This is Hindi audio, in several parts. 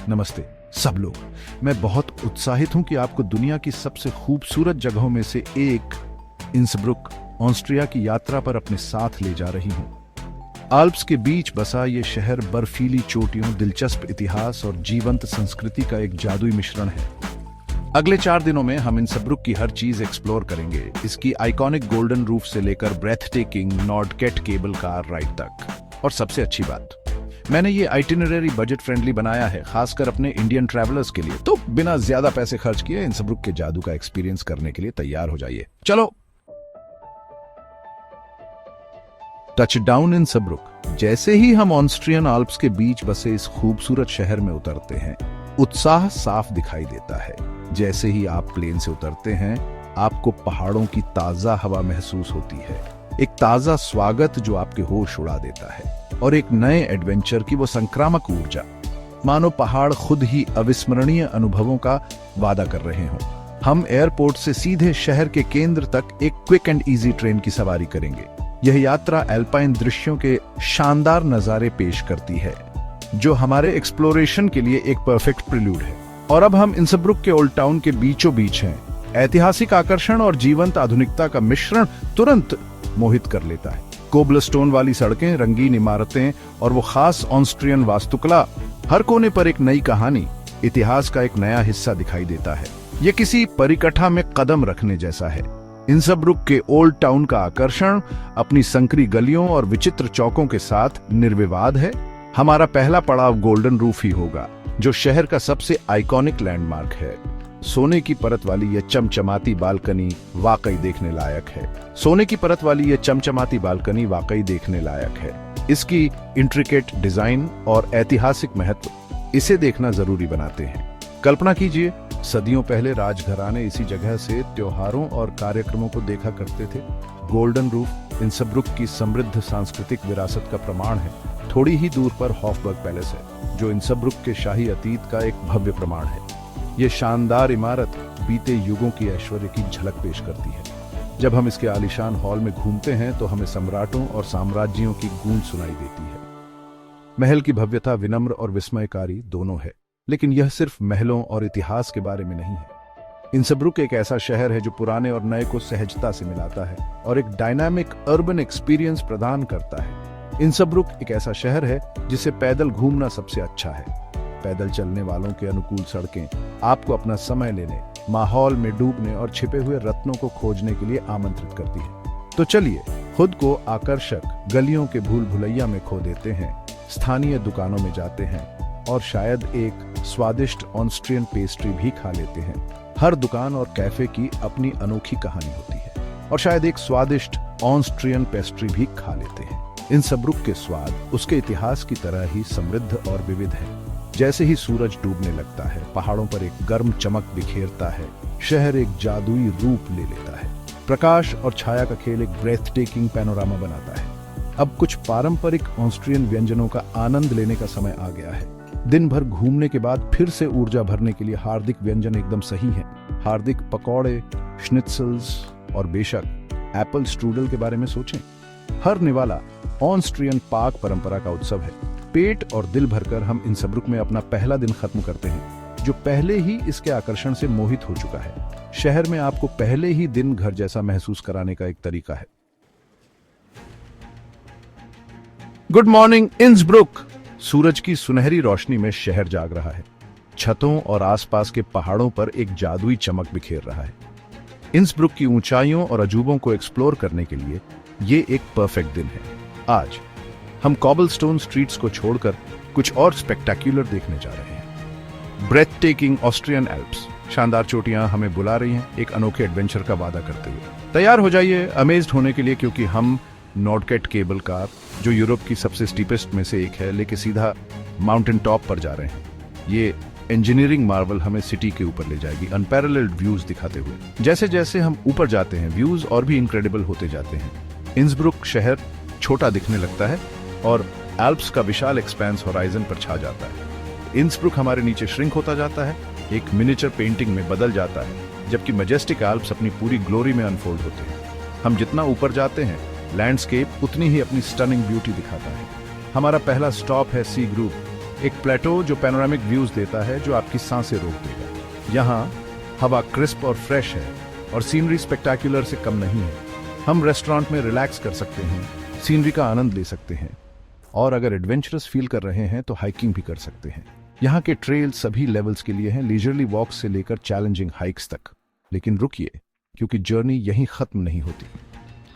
नमस्ते सब लोग। मैं बहुत उत्साहित हूं कि आपको दुनिया की सबसे खूबसूरत जगहों में से एक इंसब्रुक, ऑस्ट्रिया की यात्रा पर अपने साथ ले जा रही हूं। आल्प्स के बीच बसा ये शहर बर्फीली चोटियों, दिलचस्प इतिहास और जीवंत संस्कृति का एक जादुई मिश्रण है। अगले 4 दिनों में हम इंसब्रुक की हर चीज एक्सप्लोर करेंगे, इसकी आइकॉनिक गोल्डन रूफ से लेकर breathtaking Nordkette cable car ride तक। और सबसे अच्छी बात, मैंने ये आइटिनरी बजट फ्रेंडली बनाया है, खासकर अपने इंडियन ट्रैवलर्स के लिए। तो बिना ज्यादा पैसे खर्च किए इंसब्रुक के जादू का एक्सपीरियंस करने के लिए तैयार हो जाइए। चलो, टच डाउन इंसब्रुक। जैसे ही हम ऑस्ट्रियन आल्प्स के बीच बसे इस खूबसूरत शहर में उतरते हैं, उत्साह साफ दिखाई देता है। जैसे ही आप प्लेन से उतरते हैं, आपको पहाड़ों की ताजा हवा महसूस होती है, एक ताजा स्वागत जो आपके होश उड़ा देता है, और एक नए एडवेंचर की वो संक्रामक ऊर्जा, मानो पहाड़ खुद ही अविस्मरणीय अनुभवों का वादा कर रहे हों। हम एयरपोर्ट से सीधे शहर के केंद्र तक एक क्विक एंड इजी ट्रेन की सवारी करेंगे। यह यात्रा एल्पाइन दृश्यों के शानदार नजारे पेश करती है, जो हमारे एक्सप्लोरेशन के लिए एक परफेक्ट प्रिल्यूड है। और अब हम इंसब्रुक के ओल्ड टाउन के बीचों बीच हैं। ऐतिहासिक आकर्षण और जीवंत आधुनिकता का मिश्रण तुरंत मोहित कर लेता है। कोबलस्टोन वाली सड़कें, रंगीन इमारतें और वो खास ऑस्ट्रियन वास्तुकला, हर कोने पर एक नई कहानी, इतिहास का एक नया हिस्सा दिखाई देता है। ये किसी परिकठा में कदम रखने जैसा है। इंसब्रुक के ओल्ड टाउन का आकर्षण अपनी संकरी गलियों और विचित्र चौकों के साथ निर्विवाद है। हमारा पहला पड़ाव गोल्डन रूफ ही होगा, जो शहर का सबसे आइकॉनिक लैंडमार्क है। सोने की परत वाली यह चमचमाती बालकनी वाकई देखने लायक है। सोने की परत वाली यह चमचमाती बालकनी वाकई देखने लायक है। इसकी इंट्रिकेट डिजाइन और ऐतिहासिक महत्व इसे देखना जरूरी बनाते हैं। कल्पना कीजिए, सदियों पहले राजघराने इसी जगह से त्योहारों और कार्यक्रमों को देखा करते थे। गोल्डन रूफ इंसब्रुक की समृद्ध सांस्कृतिक विरासत का प्रमाण है। थोड़ी ही दूर पर हॉफबर्ग पैलेस है, जो इंसब्रुक के शाही अतीत का एक भव्य प्रमाण है। ये शानदार इमारत बीते युगों की ऐश्वर्य की झलक पेश करती है। जब हम इसके आलीशान हॉल में घूमते हैं तो हमें सम्राटों और साम्राज्यों की गूंज सुनाई देती है। महल की भव्यता विनम्र और विस्मयकारी दोनों है, लेकिन यह सिर्फ महलों और इतिहास के बारे में नहीं है। इंसब्रुक एक ऐसा शहर है जो पुराने और नए को सहजता से मिलाता है और एक डायनामिक अर्बन एक्सपीरियंस प्रदान करता है। इंसब्रुक एक ऐसा शहर है जिसे पैदल घूमना सबसे अच्छा है। पैदल चलने वालों के अनुकूल सड़कें आपको अपना समय लेने, माहौल में डूबने और छिपे हुए रत्नों को खोजने के लिए आमंत्रित करती है। तो चलिए, खुद को आकर्षक गलियों के भूल भुलैया में खो देते हैं, स्थानीय दुकानों में जाते हैं और शायद एक स्वादिष्ट ऑस्ट्रियन पेस्ट्री भी खा लेते हैं। हर दुकान और कैफे की अपनी अनोखी कहानी होती है, और शायद एक स्वादिष्ट ऑस्ट्रियन पेस्ट्री भी खा लेते हैं। इंसब्रुक के स्वाद उसके इतिहास की तरह ही समृद्ध और विविध है। जैसे ही सूरज डूबने लगता है, पहाड़ों पर एक गर्म चमक बिखेरता है, शहर एक जादुई रूप ले लेता है। प्रकाश और छाया का खेल एक ब्रेथ टेकिंग पैनोरामा बनाता है। अब कुछ पारंपरिक ऑस्ट्रियन व्यंजनों का आनंद लेने का समय आ गया है। दिन भर घूमने के बाद फिर से ऊर्जा भरने के लिए हार्दिक व्यंजन एकदम सही है। हार्दिक पकौड़े, श्नित्सल्स और बेशक एप्पल स्ट्रूडल के बारे में सोचें। हर निवाला ऑस्ट्रियन पाक परंपरा का उत्सव है। पेट और दिल भरकर हम इंसब्रुक में अपना पहला दिन खत्म करते हैं, जो पहले ही इसके आकर्षण से मोहित हो चुका है। शहर में आपको पहले ही दिन घर जैसा महसूस कराने का एक तरीका है। Good morning Innsbruck. सूरज की सुनहरी रोशनी में शहर जाग रहा है। छतों और आसपास के पहाड़ों पर एक जादुई चमक बिखेर रहा है। इंसब्रुक की ऊंचाइयों और अजूबों को एक्सप्लोर करने के लिए ये एक परफेक्ट दिन है। आज हम कॉबलस्टोन स्ट्रीट्स को छोड़कर कुछ और स्पेक्टेक्युलर देखने जा रहे हैं। ब्रेथ टेकिंग ऑस्ट्रियन एल्प्स, शानदार चोटियां हमें बुला रही हैं, एक अनोखे एडवेंचर का वादा करते हुए। तैयार हो जाइए अमेज्ड होने के लिए, क्योंकि हम नॉर्डकेट केबल कार, जो यूरोप की सबसे स्टीपेस्ट में से एक है, लेके सीधा माउंटेन टॉप पर जा रहे हैं। ये इंजीनियरिंग मार्वल हमें सिटी के ऊपर ले जाएगी, अनपैरेलल्ड व्यूज दिखाते हुए। जैसे जैसे हम ऊपर जाते हैं, व्यूज और भी इनक्रेडिबल होते जाते हैं। इंसब्रुक शहर छोटा दिखने लगता है और एल्प्स का विशाल एक्सपेंस होराइजन पर छा जाता है। इंसब्रुक हमारे नीचे श्रिंक होता जाता है, एक मिनिएचर पेंटिंग में बदल जाता है, जबकि मैजेस्टिक एल्प्स अपनी पूरी ग्लोरी में अनफोल्ड होते हैं। हम जितना ऊपर जाते हैं, लैंडस्केप उतनी ही अपनी स्टनिंग ब्यूटी दिखाता है। हमारा पहला स्टॉप है सी ग्रुप, एक प्लेटो जो पैनोरामिक व्यूज देता है, जो आपकी सांसें रोक देगा। यहाँ हवा क्रिस्प और फ्रेश है और सीनरी स्पेक्टाकुलर से कम नहीं है। हम रेस्टोरेंट में रिलैक्स कर सकते हैं, सीनरी का आनंद ले सकते हैं, और अगर एडवेंचरस फील कर रहे हैं तो हाइकिंग भी कर सकते हैं। यहाँ के ट्रेल सभी लेवल्स के लिए हैं, लीजरली वॉक से लेकर चैलेंजिंग हाइक्स तक। लेकिन रुकिए, क्योंकि जर्नी यहीं खत्म नहीं होती।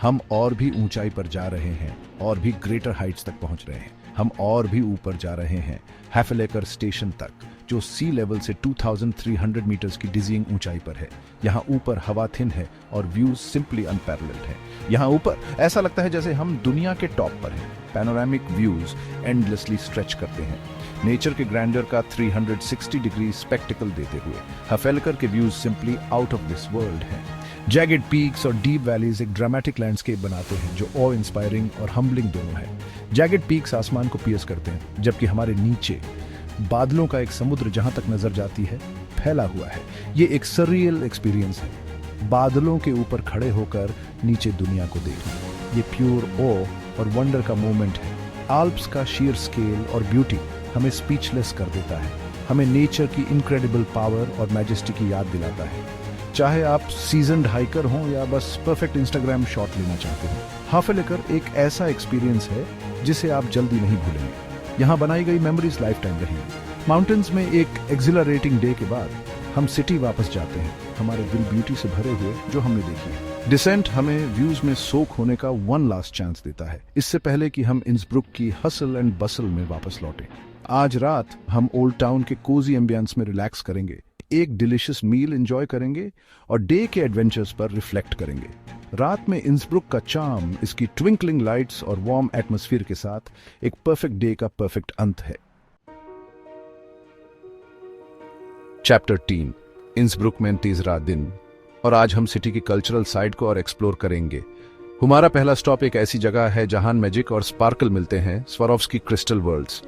हम और भी ऊंचाई पर जा रहे हैं और भी ग्रेटर हाइट्स तक पहुंच रहे हैं। हम और भी ऊपर जा रहे हैं, हैफलेकर स्टेशन तक, जो सी लेवल से 2300 मीटर्स की डिजीइंग ऊंचाई पर है। यहाँ ऊपर हवा थिन है और व्यूज सिंपली अनपैरेलल्ड है। यहाँ ऊपर ऐसा लगता है जैसे हम दुनिया के टॉप पर हैं। पैनोरामिक व्यूज एंडलेसली स्ट्रेच करते हैं, नेचर के ग्रैंडर का 360 डिग्री स्पेक्टिकल देते हुए। हैफलेकर के views simply out of this world हैं। जैगेड पीक्स और डीप वैलीज एक ड्रामेटिक लैंडस्केप बनाते हैं, जो ऑ इंस्पायरिंग और हम्बलिंग दोनों है। जैगेड पीक्स आसमान को पियर्स करते हैं, जबकि हमारे नीचे बादलों का एक समुद्र जहां तक नजर जाती है फैला हुआ है। ये एक सररियल एक्सपीरियंस है, बादलों के ऊपर खड़े होकर नीचे दुनिया को देखना। ये प्योर ऑ और वंडर का मोमेंट है। आल्प्स का शीयर स्केल और ब्यूटी हमें स्पीचलेस कर देता है, हमें नेचर की इनक्रेडिबल पावर और मैजेस्टी की याद दिलाता है। चाहे आप सीजन्ड हाइकर हों या बस परफेक्ट इंस्टाग्राम शॉट लेना चाहते हो, हैफलेकर एक ऐसा एक्सपीरियंस है जिसे आप जल्दी नहीं भूलेंगे। यहाँ बनाई गई मेमोरीज लाइफ टाइम रहेंगी। माउंटेन्स में एक एक्सिलरेटिंग डे के बाद हम सिटी वापस जाते हैं, हमारे दिल ब्यूटी से भरे हुए, जो हमने देखी है। डिसेंट हमें व्यूज में सोक होने का वन लास्ट चांस देता है, इससे पहले कि हम इंसब्रुक की हसल एंड बसल में वापस लौटें। आज रात हम ओल्ड टाउन के कोजी एम्बियंस में रिलैक्स करेंगे, एक डिलिशियस मील एंजॉय करेंगे और डे के एडवेंचर्स पर रिफ्लेक्ट करेंगे। रात में इंसब्रुक का चार्म इसकी ट्विंकलिंग लाइट्स और वार्म एटमॉस्फेयर के साथ एक परफेक्ट डे का परफेक्ट अंत है। चैप्टर 3, इंसब्रुक में तीसरा दिन, और आज हम सिटी की कल्चरल साइड को और एक्सप्लोर करेंगे। हमारा पहला स्टॉप एक ऐसी जगह है जहां मैजिक और स्पार्कल मिलते हैं, स्वारोव्स्की क्रिस्टल वर्ल्ड्स।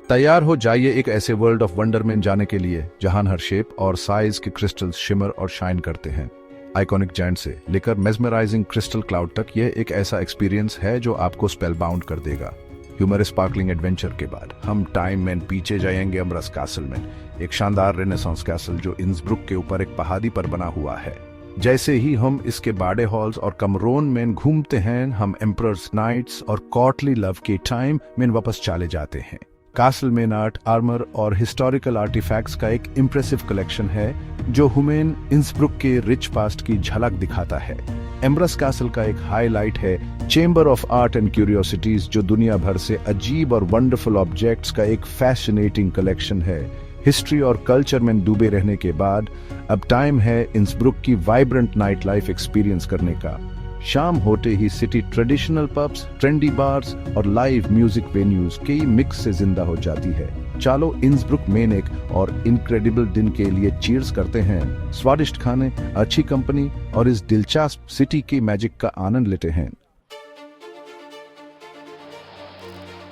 तैयार हो जाइए एक ऐसे वर्ल्ड ऑफ वंडर में जाने के लिए जहां हर शेप और साइज के क्रिस्टल्स शिमर और शाइन करते हैं। आइकॉनिक जायंट से लेकर मेस्मराइजिंग क्रिस्टल क्लाउड तक, यह एक ऐसा एक्सपीरियंस है जो आपको स्पेल बाउंड कर देगा। ह्यूमरस स्पार्कलिंग एडवेंचर के बाद हम टाइम में पीछे जाएंगे अम्ब्रस कैसल में, एक शानदार रेनेसांस कैसल जो इंसब्रुक के ऊपर एक पहाड़ी पर बना हुआ है। जैसे ही हम इसके बाडे हॉल्स और कमरोन में घूमते हैं, हम एम्परर्स नाइट्स और कॉर्टली लव के टाइम में वापस चले जाते हैं। कासल में आर्ट, आर्मर और हिस्टोरिकल आर्टिफैक्ट्स का एक इम्प्रेसिव कलेक्शन है जो हुमेन इंसब्रुक के रिच पास्ट की झलक दिखाता है। एम्ब्रस कैसल का एक हाईलाइट है chamber of art and curiosities, जो दुनिया भर से अजीब और वंडरफुल ऑब्जेक्ट्स का एक फैसिनेटिंग कलेक्शन है। हिस्ट्री और कल्चर में डूबे रहने के बाद अब टाइम है इंसब्रुक की वाइब्रेंट नाइट लाइफ एक्सपीरियंस करने का। शाम होते ही city traditional pubs, trendy bars और लाइव म्यूजिक वेन्यूज के मिक्स से जिंदा हो जाती है। चलो इंसब्रुक में एक और इनक्रेडिबल दिन के लिए चीयर्स करते हैं, स्वादिष्ट खाने, अच्छी कंपनी और इस दिलचस्प सिटी के मैजिक का आनंद लेते हैं।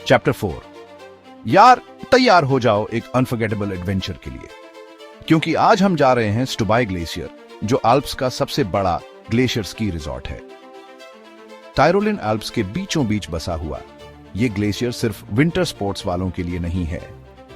चैप्टर 4, यार तैयार हो जाओ एक अनफॉरगेटेबल एडवेंचर के लिए, क्योंकि आज हम जा रहे हैं स्टुबाई ग्लेशियर, जो आल्प्स का सबसे बड़ा ग्लेशियर स्की रिजॉर्ट है। टायरोलिन आल्प्स के बीचों बीच बसा हुआ ये ग्लेशियर सिर्फ विंटर स्पोर्ट्स वालों के लिए नहीं है,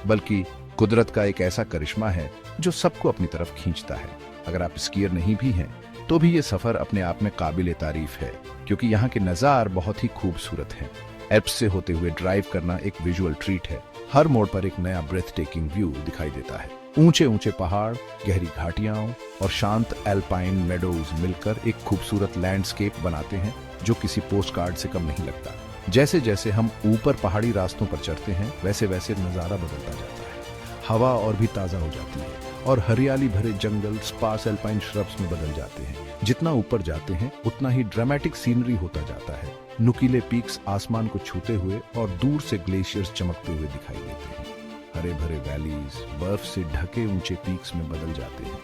बल्कि कुदरत का एक ऐसा करिश्मा है जो सबको अपनी तरफ खींचता है। अगर आप स्कीयर नहीं भी हैं, तो भी ये सफर अपने आप में काबिल तारीफ है, क्योंकि यहाँ के नज़ारे बहुत ही खूबसूरत हैं। एल्प्स से होते हुए ड्राइव करना एक विजुअल ट्रीट है। हर मोड़ पर एक नया ब्रेथ टेकिंग व्यू दिखाई देता है। ऊंचे ऊंचे पहाड़, गहरी घाटियां और शांत एल्पाइन मेडोज मिलकर एक खूबसूरत लैंडस्केप बनाते हैं जो किसी पोस्टकार्ड से कम नहीं लगता। जैसे जैसे हम ऊपर पहाड़ी रास्तों पर चढ़ते हैं, वैसे वैसे नज़ारा बदलता जाता है। हवा और भी ताज़ा हो जाती है और हरियाली भरे जंगल स्पार्स एल्पाइन श्रब्स में बदल जाते हैं। जितना ऊपर जाते हैं, उतना ही ड्रामेटिक सीनरी होता जाता है। नुकीले पीक्स आसमान को छूते हुए और दूर से ग्लेशियर्स चमकते हुए दिखाई देते हैं। हरे भरे वैलीज बर्फ से ढके ऊंचे पीक्स में बदल जाते हैं।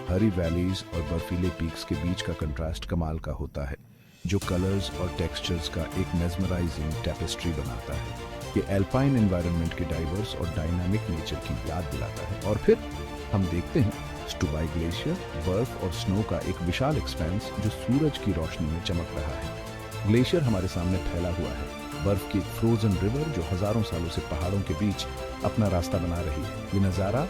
हरी वैलीज और बर्फीले पीक्स के बीच का कंट्रास्ट कमाल का होता है, जो कलर्स और टेक्सचर्स का एक मेस्मराइजिंग टेपेस्ट्री बनाता है। ये एल्पाइन एनवायरनमेंट के डाइवर्स और डायनामिक नेचर की याद दिलाता है। और फिर हम देखते हैं स्टुबाई ग्लेशियर, बर्फ और स्नो का एक विशाल एक्सपेंस जो सूरज की रोशनी में चमक रहा है। ग्लेशियर हमारे सामने फैला हुआ है, बर्फ की एक फ्रोजन रिवर जो हजारों सालों से पहाड़ों के बीच अपना रास्ता बना रही है। ये नज़ारा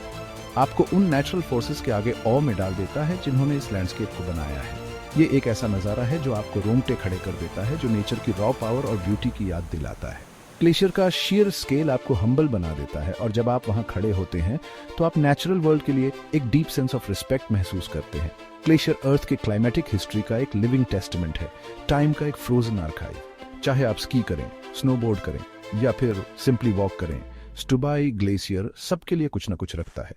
आपको उन नेचुरल फोर्सेस के आगे ऑ में डाल देता है जिन्होंने इस लैंडस्केप को बनाया है। ये एक ऐसा नज़ारा है जो आपको रोंगटे खड़े कर देता है, जो नेचर की रॉ पावर और ब्यूटी की याद दिलाता है। ग्लेशियर का शेयर स्केल आपको हम्बल बना देता है, और जब आप वहां खड़े होते हैं तो आप नेचुरल वर्ल्ड के लिए एक डीप सेंस ऑफ रिस्पेक्ट महसूस करते हैं। ग्लेशियर अर्थ के क्लाइमेटिक हिस्ट्री का एक लिविंग टेस्टमेंट है, टाइम का एक फ्रोजन आर्काइव। चाहे आप स्की करें, स्नोबोर्ड करें या फिर सिंपली वॉक करें, स्टुबाई ग्लेशियर सबके लिए कुछ ना कुछ रखता है।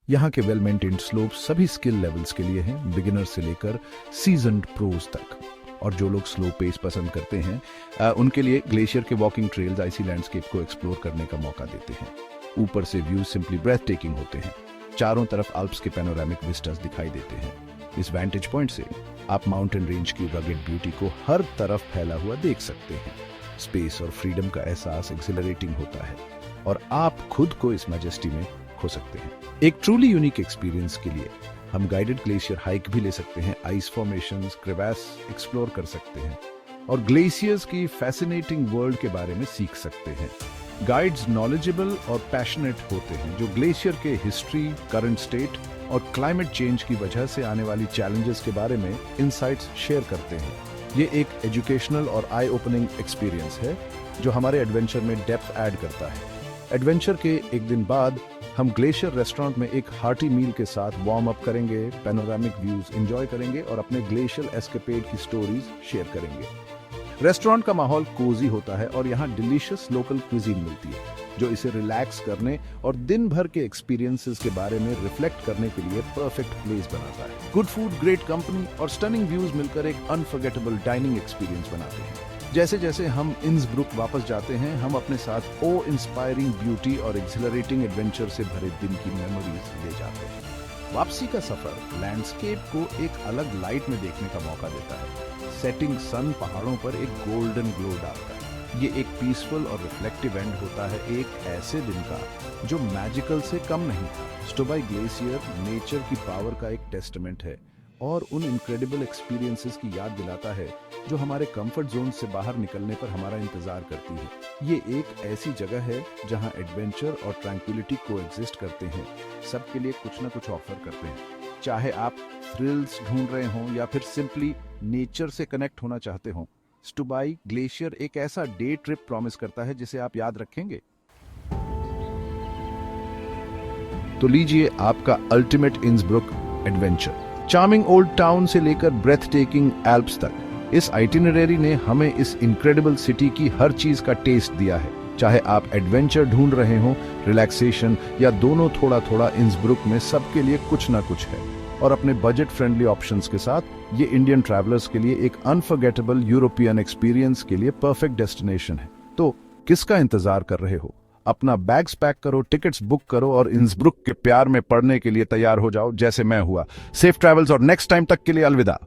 यहाँ के वेल मेंटेन्ड स्लोप सभी स्किल लेवल्स के लिए हैं, बिगिनर से लेकर सीजन्ड प्रोज तक। और जो लोग स्लो पेस पसंद करते हैं उनके लिए ग्लेशियर के वॉकिंग ट्रेल्स आइसी लैंडस्केप को एक्सप्लोर करने का मौका देते हैं। ऊपर से व्यू सिंपली ब्रेथ टेकिंग होते हैं, चारों तरफ अल्प्स के पैनोरामिक विस्टास दिखाई देते हैं। इस वैंटेज पॉइंट से आप माउंटेन रेंज की रगेड ब्यूटी को हर तरफ फैला हुआ देख सकते हैं। स्पेस और फ्रीडम का एहसास एक्सिलरेटिंग होता है और आप खुद को इस मैजेस्टी में खो सकते हैं। एक ट्रूली यूनिक एक्सपीरियंस के लिए हम गाइडेड ग्लेशियर हाइक भी ले सकते हैं, आइस फॉर्मेशंस, क्रेवैस एक्सप्लोर कर सकते हैं और ग्लेशियर्स की फैसिनेटिंग वर्ल्ड के बारे में सीख सकते हैं। गाइड्स नॉलेजेबल और पैशनेट होते हैं जो ग्लेशियर के हिस्ट्री, करंट स्टेट और क्लाइमेट चेंज की वजह से आने वाली चैलेंजेस के बारे में इनसाइट्स शेयर करते हैं। ये एक एजुकेशनल और आई ओपनिंग एक्सपीरियंस है जो हमारे एडवेंचर में डेप्थ ऐड करता है। एडवेंचर के एक दिन बाद हम ग्लेशियर रेस्टोरेंट में एक हार्टी मील के साथ वार्म अप करेंगे, पैनोरामिक व्यूज एंजॉय करेंगे और अपने ग्लेशियर एस्केपेड की स्टोरीज शेयर करेंगे। रेस्टोरेंट का माहौल कोजी होता है और यहाँ डिलीशियस लोकल क्विजीन मिलती है जो इसे रिलैक्स करने और दिन भर के एक्सपीरियंसेस के बारे में रिफ्लेक्ट करने के लिए परफेक्ट प्लेस बनाता है। गुड फूड, ग्रेट कंपनी और स्टनिंग व्यूज मिलकर एक अनफॉरगेटेबल डाइनिंग एक्सपीरियंस बनाते हैं। जैसे जैसे हम इंसब्रुक वापस जाते हैं, हम अपने साथ ओ इंस्पायरिंग ब्यूटी और एक्सिलरेटिंग एडवेंचर से भरे दिन की मेमोरीज ले जाते हैं। वापसी का सफर लैंडस्केप को एक अलग लाइट में देखने का मौका देता है। सेटिंग सन पहाड़ों पर एक गोल्डन ग्लो डालता है। ये एक पीसफुल और रिफ्लेक्टिव एंड होता है एक ऐसे दिन का जो मैजिकल से कम नहीं। स्टुबाई ग्लेशियर नेचर की पावर का एक टेस्टमेंट है और उन इनक्रेडिबल एक्सपीरियंसेस की याद दिलाता है जो हमारे कंफर्ट जोन से बाहर निकलने पर हमारा इंतजार करती है। ये एक ऐसी जगह है जहां एडवेंचर और ट्रैंक्विलिटी को एग्जिस्ट करते हैं, सबके लिए कुछ ना कुछ ऑफर करते हैं। चाहे आप थ्रिल्स ढूंढ रहे हों या फिर सिंपली नेचर से कनेक्ट होना चाहते हो, स्टुबाई ग्लेशियर एक ऐसा डे ट्रिप प्रॉमिस करता है जिसे आप याद रखेंगे। तो लीजिए आपका ultimate Innsbruck adventure. Charming old town से लेकर ब्रेथ टेकिंग एल्प्स तक, इस आइटिनरी ने हमें इस इनक्रेडिबल सिटी की हर चीज का टेस्ट दिया है। चाहे आप एडवेंचर ढूंढ रहे हो, रिलैक्सेशन या दोनों थोड़ा थोड़ा, इंसब्रुक में सबके लिए कुछ ना कुछ है। और अपने बजट फ्रेंडली ऑप्शंस के साथ ये इंडियन ट्रैवलर्स के लिए एक अनफॉरगेटेबल यूरोपियन एक्सपीरियंस के लिए परफेक्ट डेस्टिनेशन है। तो किसका इंतजार कर रहे हो? अपना बैग्स पैक करो, टिकट्स बुक करो और इंसब्रुक के प्यार में पड़ने के लिए तैयार हो जाओ जैसे मैं हुआ। सेफ ट्रैवल्स और नेक्स्ट टाइम तक के लिए अलविदा।